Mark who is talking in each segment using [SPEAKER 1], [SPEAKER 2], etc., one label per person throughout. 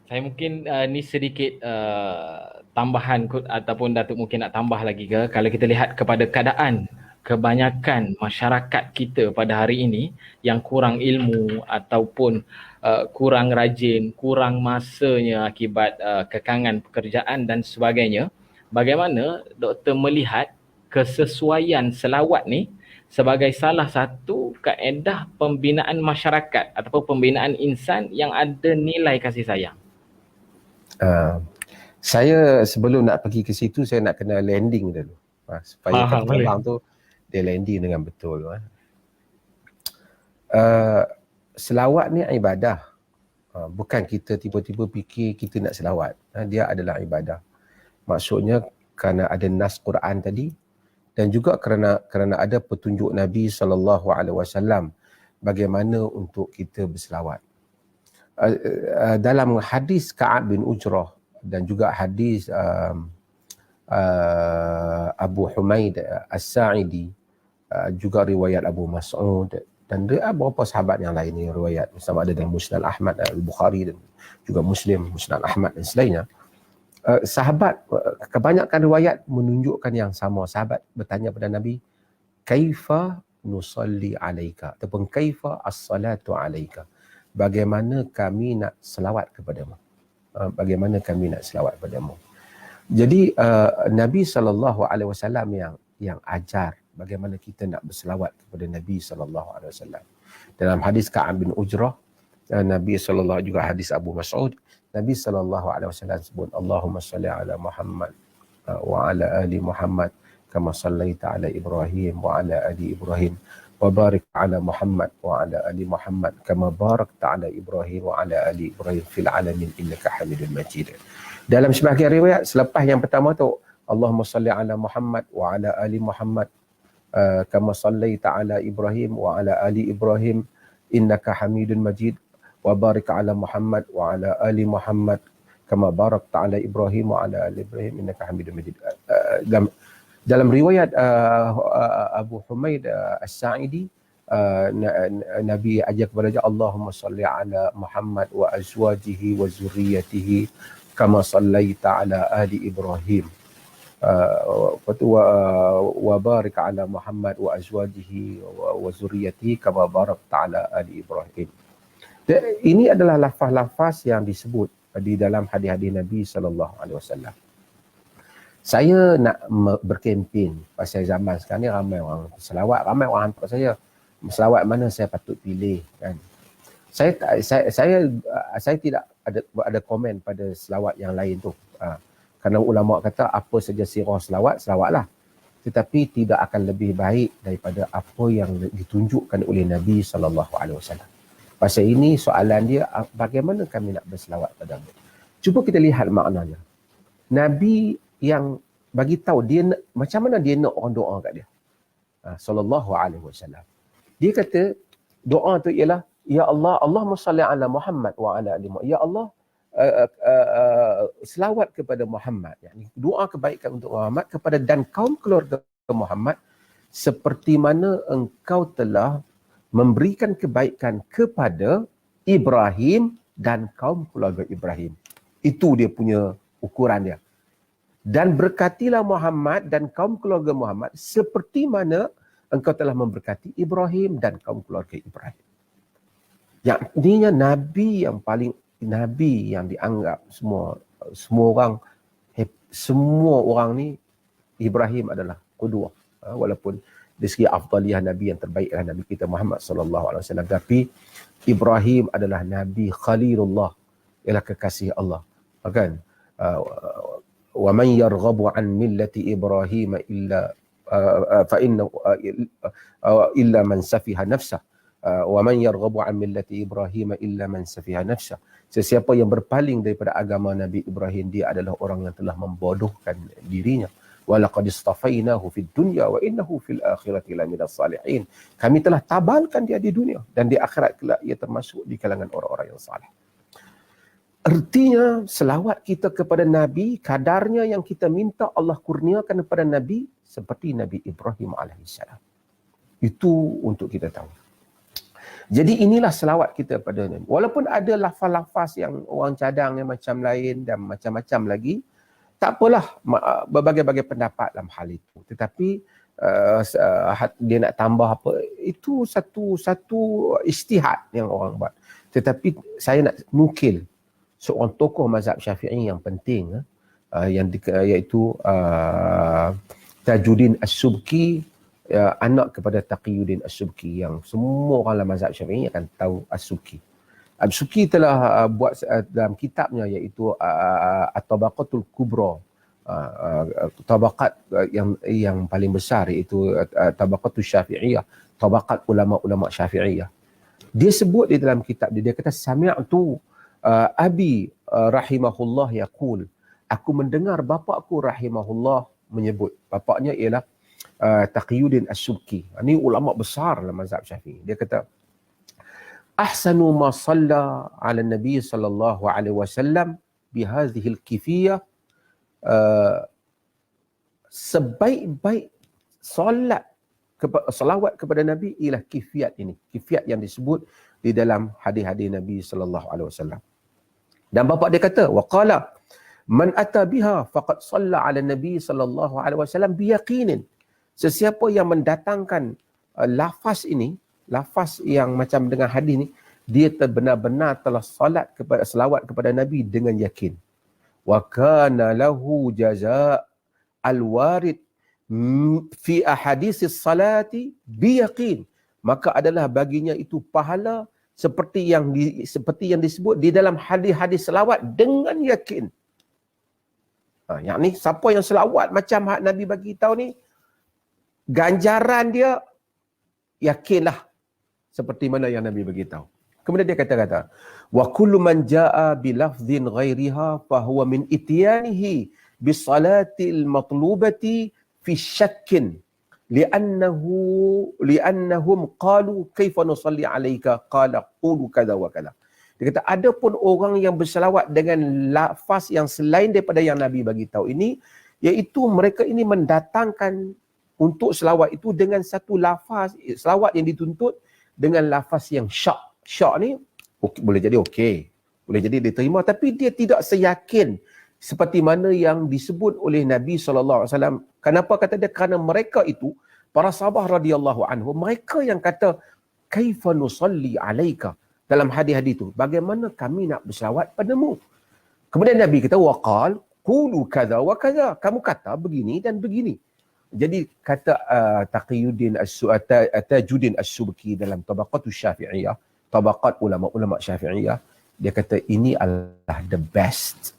[SPEAKER 1] Saya mungkin ni sedikit tambahan ataupun Datuk mungkin nak tambah lagi ke. Kalau kita lihat kepada keadaan kebanyakan masyarakat kita pada hari ini yang kurang ilmu ataupun kurang rajin, kurang masanya akibat kekangan pekerjaan dan sebagainya. Bagaimana doktor melihat kesesuaian selawat ni sebagai salah satu kaedah pembinaan masyarakat ataupun pembinaan insan yang ada nilai kasih sayang?
[SPEAKER 2] Saya sebelum nak pergi ke situ, saya nak kena landing dulu. Supaya kata abang tu, dia landing dengan betul. Selawat ni ibadah. Bukan kita tiba-tiba fikir kita nak selawat. Dia adalah ibadah. Maksudnya kerana ada nas Quran tadi, dan juga kerana ada petunjuk Nabi SAW bagaimana untuk kita berselawat. Dalam hadis Ka'ab bin Ujrah dan juga hadis Abu Humaid As-Sa'idi, juga riwayat Abu Mas'ud dan beberapa sahabat yang lain ni riwayat, sama ada dalam Musnad Ahmad, Al-Bukhari dan juga Muslim, Musnad Ahmad dan selainnya. Sahabat, kebanyakan riwayat menunjukkan yang sama. Sahabat bertanya pada Nabi, kaifa nusalli alaika, ataupun kaifa as-salatu alaika, bagaimana kami nak selawat kepadamu, bagaimana kami nak selawat kepadamu. Jadi Nabi SAW yang ajar bagaimana kita nak berselawat kepada Nabi SAW. Dalam hadis Ka'ab bin Ujrah, Nabi SAW, juga hadis Abu Mas'ud, Nabi SAW sebut, Allahumma salli ala Muhammad wa ala ali Muhammad kama sallaita ala Ibrahim wa ala ali Ibrahim wa barik ala Muhammad wa ala ali Muhammad kama barakta ala Ibrahim wa ala ali Ibrahim fil alamin innaka Hamidul Majid. Dalam sebahagian riwayat selepas yang pertama tu, Allahumma salli ala Muhammad wa ala ali Muhammad kama sallaita ala Ibrahim wa ala ali Ibrahim innaka Hamidul Majid wa barik ala Muhammad wa ala ali Muhammad kama barakta ala Ibrahim wa ala ali Ibrahim innaka Hamidul Majid. Dalam riwayat Abu Humaid As-Sa'idi, Nabi ajar kepada dia, Allahumma salli ala Muhammad wa azwajihi wa zurriyatihi kama sallaita ala ali Ibrahim wa barik ala Muhammad wa azwajihi wa zurriyatihi kama barakta ala ali Ibrahim. Ini adalah lafaz-lafaz yang disebut di dalam hadis-hadis Nabi SAW. Saya nak berkempen pasal zaman sekarang ni ramai orang selawat, ramai orang hantar saya selawat mana saya patut pilih kan. Saya tidak ada komen pada selawat yang lain tu. Kerana ulama kata apa saja sirah selawat, selawatlah. Tetapi tidak akan lebih baik daripada apa yang ditunjukkan oleh Nabi SAW. Pasal ini soalan dia, bagaimana kami nak berselawat padamu? Cuba kita lihat maknanya. Nabi yang bagi tahu dia macam mana dia nak orang doa kat dia. SAW. Dia kata doa tu ialah, ya Allah, Allahumma salli ala Muhammad wa ala ali Muhammad. Ya Allah, selawat kepada Muhammad, yakni doa kebaikan untuk Muhammad kepada dan kaum keluarga Muhammad seperti mana engkau telah memberikan kebaikan kepada Ibrahim dan kaum keluarga Ibrahim. Itu dia punya ukuran dia. Dan berkatilah Muhammad dan kaum keluarga Muhammad seperti mana engkau telah memberkati Ibrahim dan kaum keluarga Ibrahim. Yang ininya Nabi yang paling, Nabi yang dianggap semua orang ni, Ibrahim adalah qudwah. Walaupun dari segi afdaliyah Nabi yang terbaik adalah Nabi kita Muhammad SAW. Tapi Ibrahim adalah Nabi Khalilullah, ialah kekasih Allah. Kan? Wa man yarghabu an millati Ibrahim illa fa inna illa man safiha nafsah. Wa man yarghabu an millati Ibrahim illa man safiha nafsah. Sesiapa yang berpaling daripada agama Nabi Ibrahim, dia adalah orang yang telah membodohkan dirinya. Wa laqad istafainahu fid dunya wa innahu fil akhirati laminas salihin. Kami telah tabalkan dia di dunia dan di akhirat kelak ia termasuk di kalangan orang-orang yang saleh. Artinya selawat kita kepada Nabi, kadarnya yang kita minta Allah kurniakan kepada Nabi seperti Nabi Ibrahim AS. Itu untuk kita tahu. Jadi inilah selawat kita pada Nabi. Walaupun ada lafaz-lafaz yang orang cadang yang macam lain dan macam-macam lagi, tak apalah, berbagai-bagai pendapat dalam hal itu. Tetapi dia nak tambah apa, itu satu ijtihad yang orang buat. Tetapi saya nak nukil seorang tokoh mazhab Syafi'i yang penting, iaitu Tajuddin As-Subki, anak kepada Taqiyuddin As-Subki, yang semua orang dalam mazhab Syafi'i akan tahu As-Subki. As-Subki telah buat dalam kitabnya iaitu At-Tabaqatul Kubra, tabaqat yang paling besar, iaitu Tabaqatul Syafi'iyah, tabaqat ulama-ulama Syafi'iyah. Dia sebut di dalam kitab dia kata sami'tu abi rahimahullah yaqul, aku mendengar bapakku rahimahullah menyebut. Bapaknya ialah Taqiyuddin As-Subki. Ini ulama besar dalam mazhab Syafi'i. Dia kata ahsanu ma salla ala nabi sallallahu alaihi wasallam bihadhihi al-kifiyah, sebaik-baik salawat kepada Nabi ialah kifiat ini. Kifiat yang disebut di dalam hadis-hadis Nabi sallallahu alaihi wasallam. Dan bapa dia kata, waqala man ata biha faqad shalla ala Nabi sallallahu alaihi wasallam biyaqinin. Sesiapa yang mendatangkan lafaz ini, lafaz yang macam dengan hadis ni, dia benar-benar telah selawat kepada Nabi dengan yakin. Wa kana lahu jazaa al-warid fi ahaditsis salati biyaqin, maka adalah baginya itu pahala seperti yang disebut di dalam hadis-hadis selawat dengan yakin. Yang ni siapa yang selawat macam Nabi bagi tahu ni, ganjaran dia yakinlah seperti mana yang Nabi bagi tahu. Kemudian dia kata wa kullu man jaa bi lafdhin ghairiha fa huwa min ityanihi bis salatil matlubati fi syakkin li'annahum qalu kaifa nusalli alayka qala qulu kadza wa kadza. Dia kata adapun orang yang berselawat dengan lafaz yang selain daripada yang Nabi bagi tahu ini, iaitu mereka ini mendatangkan untuk selawat itu dengan satu lafaz, selawat yang dituntut dengan lafaz yang syak. Syak ni boleh jadi okey, boleh jadi diterima, tapi dia tidak seyakin seperti mana yang disebut oleh Nabi SAW. Kenapa kata dia? Kerana mereka itu, para sahabat radhiyallahu anhu, mereka yang kata, kaifa nusalli alaika, dalam hadis-hadis itu, bagaimana kami nak berselawat padamu. Kemudian Nabi kata, waqal, qulu kadza wa kadza, kamu kata begini dan begini. Jadi kata Taqiyuddin Tajuddin As-Subki dalam Tabaqatul Syafi'iyah, tabaqat ulama-ulama Syafi'iyah, dia kata ini adalah the best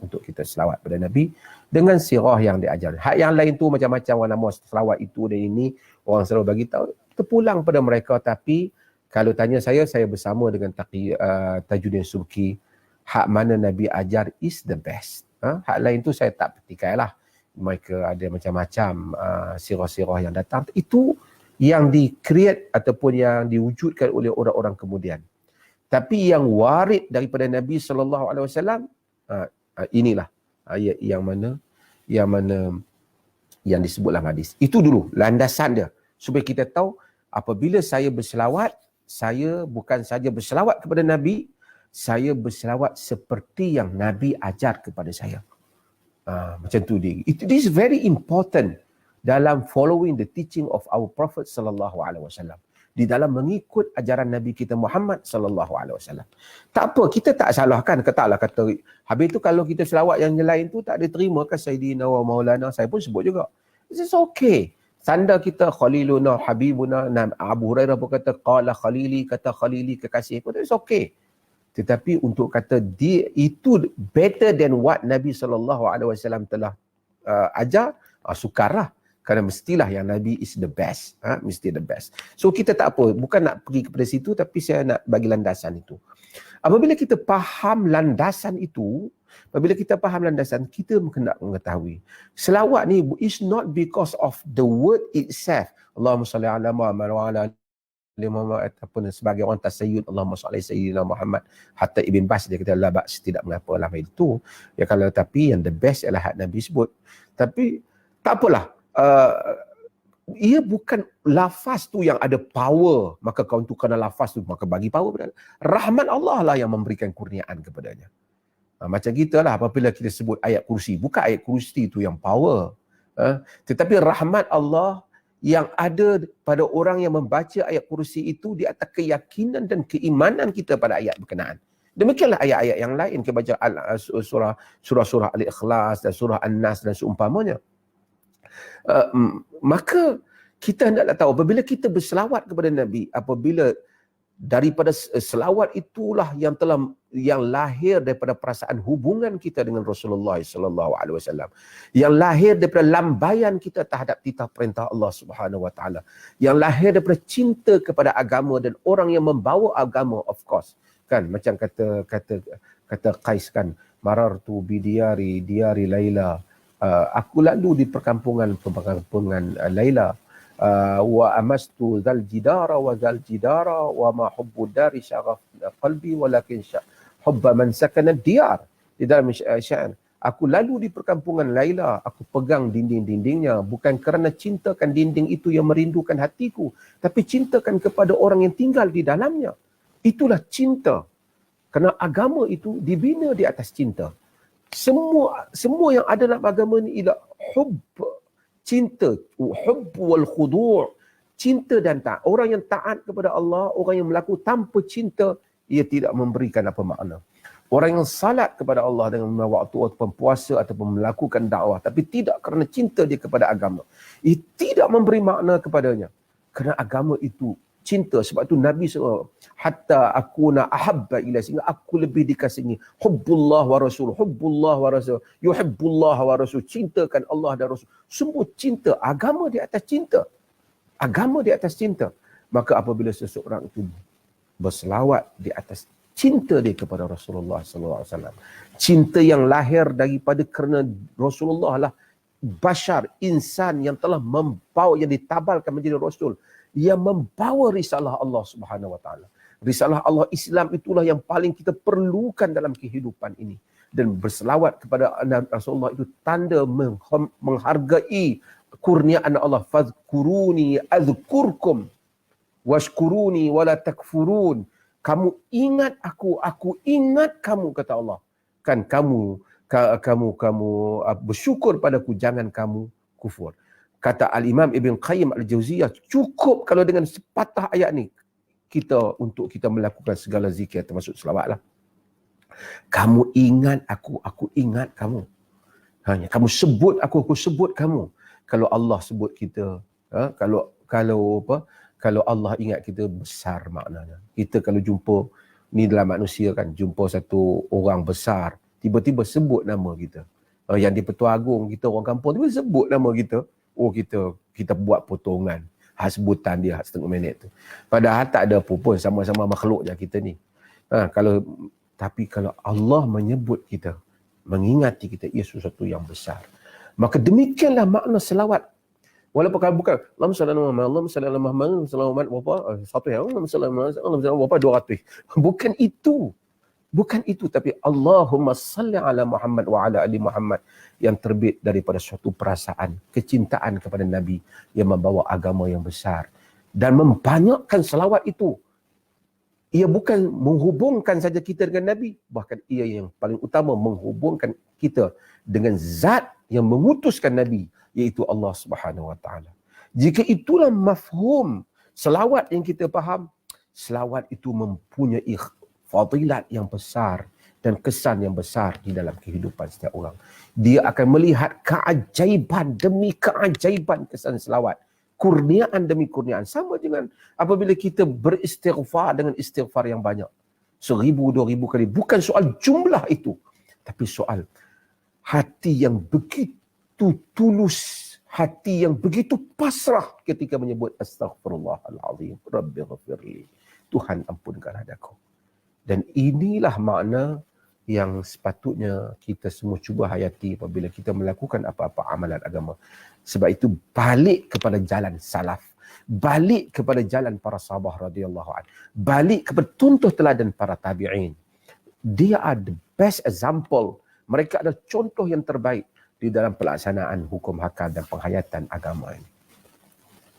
[SPEAKER 2] untuk kita selawat pada Nabi dengan sirah yang diajar. Hak yang lain tu macam-macam orang nama selawat itu dan ini, orang selalu bagi tahu, terpulang pada mereka. Tapi kalau tanya saya bersama dengan Tajuddin Subki, hak mana Nabi ajar is the best. Hak lain tu saya tak petikailah. Mereka ada macam-macam sirah-sirah yang datang. Itu yang di-create ataupun yang diwujudkan oleh orang-orang kemudian. Tapi yang warid daripada Nabi SAW, inilah yang mana yang disebut dalam hadis. Itu dulu landasan dia, supaya kita tahu apabila saya berselawat, saya bukan saja berselawat kepada Nabi, saya berselawat seperti yang Nabi ajar kepada saya. Macam tu dia. It is very important dalam following the teaching of our Prophet sallallahu alaihi wasallam, di dalam mengikut ajaran Nabi kita Muhammad sallallahu alaihi wasallam. Tak apa, kita tak salahkan, katalah kata habis tu kalau kita selawat yang lain tu tak diterima kan Sayyidina wa Maulana, saya pun sebut juga. It's okay. Tanda kita Khaliluna, Habibuna, Abu Hurairah pun kata qala Khalili, kata Khalili kekasih pun, it's okay. Tetapi untuk kata dia itu better than what Nabi sallallahu alaihi wasallam telah ajar, sukarlah. Kerana mestilah yang Nabi is the best. Mesti the best. So kita tak apa, bukan nak pergi kepada situ, tapi saya nak bagi landasan itu. Apabila kita faham landasan itu, kita kena mengetahui. Selawat ni is not because of the word itself. Allahumma salli ala Muhammad wa ala ali Muhammad, ataupun sebagai orang tasayyud, Allahumma salli sayyidina Muhammad. Hatta Ibn Bas dia kata, la ba'as, tidak mengapa lah itu. Ya tapi yang the best ialah hak Nabi sebut. Tapi tak apalah. ia bukan lafaz tu yang ada power, maka kau kena lafaz tu, maka bagi power pada. Rahmat Allah lah yang memberikan kurniaan kepadanya. Macam kita lah apabila kita sebut ayat kursi, bukan ayat kursi tu yang power. Tetapi rahmat Allah yang ada pada orang yang membaca ayat kursi itu di atas keyakinan dan keimanan kita pada ayat berkenaan. Demikianlah ayat-ayat yang lain kita baca surah-surah Al-Ikhlas dan surah An-Nas dan seumpamanya. Maka kita hendaklah tahu apabila kita berselawat kepada Nabi, apabila daripada selawat itulah yang lahir daripada perasaan hubungan kita dengan Rasulullah sallallahu alaihi wasallam, yang lahir daripada lambaian kita terhadap titah perintah Allah Subhanahu wa taala, yang lahir daripada cinta kepada agama dan orang yang membawa agama, of course, kan, macam kata Qais kan, marartu bi diari Laila, aku lalu di perkampungan Laila, wa amastu zal jidara wa ma hubbu dari syaraf qalbi walakin hubba man sakana diyar. Di dalam syair, aku lalu di perkampungan Laila, aku pegang dinding-dindingnya bukan kerana cintakan dinding itu yang merindukan hatiku, tapi cintakan kepada orang yang tinggal di dalamnya. Itulah cinta. Kerana agama itu dibina di atas cinta. Semua yang ada dalam agama ini ialah cinta, hubb wal khudu', cinta dan taat. Orang yang taat kepada Allah, orang yang melakukan tanpa cinta, ia tidak memberikan apa makna. Orang yang salat kepada Allah dengan waktu ataupun puasa ataupun melakukan dakwah, tapi tidak kerana cinta dia kepada agama, ia tidak memberi makna kepadanya. Kerana agama itu cinta. Sebab itu Nabi SAW, hatta akuna ahabba ila, sehingga aku lebih dikasihi. Hubbullah wa rasul, hubbullah wa rasul, yuhibbullah wa rasul, cintakan Allah dan Rasul. Semua cinta, agama di atas cinta. Agama di atas cinta. Maka apabila seseorang itu berselawat di atas cinta dia kepada Rasulullah SAW, cinta yang lahir daripada kerana Rasulullah lah bashar, insan yang telah membawa, yang ditabalkan menjadi Rasul, yang membawa risalah Allah Subhanahu wa taala. Risalah Allah Islam itulah yang paling kita perlukan dalam kehidupan ini. Dan berselawat kepada Rasulullah itu tanda menghargai kurniaan Allah. Fadhkuruni azkurkum washkuruni wala takfurun. Kamu ingat aku ingat kamu, kata Allah. Kan kamu bersyukur padaku, jangan kamu kufur. Kata Al-Imam Ibn Qayyim Al-Jauziyah, cukup kalau dengan sepatah ayat ni untuk kita melakukan segala zikir termasuk selawat lah. Kamu ingat aku ingat kamu. Hanya kamu sebut aku sebut kamu. Kalau Allah sebut kita, kalau Allah ingat kita, besar maknanya. Kita kalau jumpa ni dalam manusia kan, jumpa satu orang besar, tiba-tiba sebut nama kita. Yang di Petua Agung, kita orang kampung, tiba sebut nama kita. Oh, kita buat potongan sebutan dia setengah minit tu. Padahal tak ada apa pun, sama-sama makhluk je kita ni. Tapi kalau Allah menyebut kita, mengingati kita, ia sesuatu yang besar. Maka demikianlah makna selawat. Walaupun kalau bukan Allahumma salli ala Muhammad, Allahumma salli ala Muhammad, berapa? Satu yang Allahumma salli ala berapa? 200. Bukan itu. Bukan itu, tapi Allahumma salli ala Muhammad wa ala ali Muhammad, yang terbit daripada suatu perasaan kecintaan kepada Nabi yang membawa agama yang besar. Dan membanyakkan selawat itu, ia bukan menghubungkan saja kita dengan Nabi, bahkan ia yang paling utama menghubungkan kita dengan zat yang mengutuskan Nabi, iaitu Allah Subhanahu wa taala. Jika itulah mafhum selawat yang kita faham, selawat itu mempunyai fadilat yang besar dan kesan yang besar di dalam kehidupan setiap orang. Dia akan melihat keajaiban demi keajaiban kesan selawat. Kurniaan demi kurniaan. Sama dengan apabila kita beristighfar dengan istighfar yang banyak. 1000, 2000 kali. Bukan soal jumlah itu. Tapi soal hati yang begitu tulus. Hati yang begitu pasrah ketika menyebut astaghfirullahalazim. Rabbi ghafirli. Tuhan ampunkanlah aku. Dan inilah makna yang sepatutnya kita semua cuba hayati apabila kita melakukan apa-apa amalan agama. Sebab itu balik kepada jalan salaf. Balik kepada jalan para sahabat radhiyallahu anhu. Balik kepada contoh teladan para tabi'in. Dia are the best example. Mereka adalah contoh yang terbaik di dalam pelaksanaan hukum hakam dan penghayatan agama ini.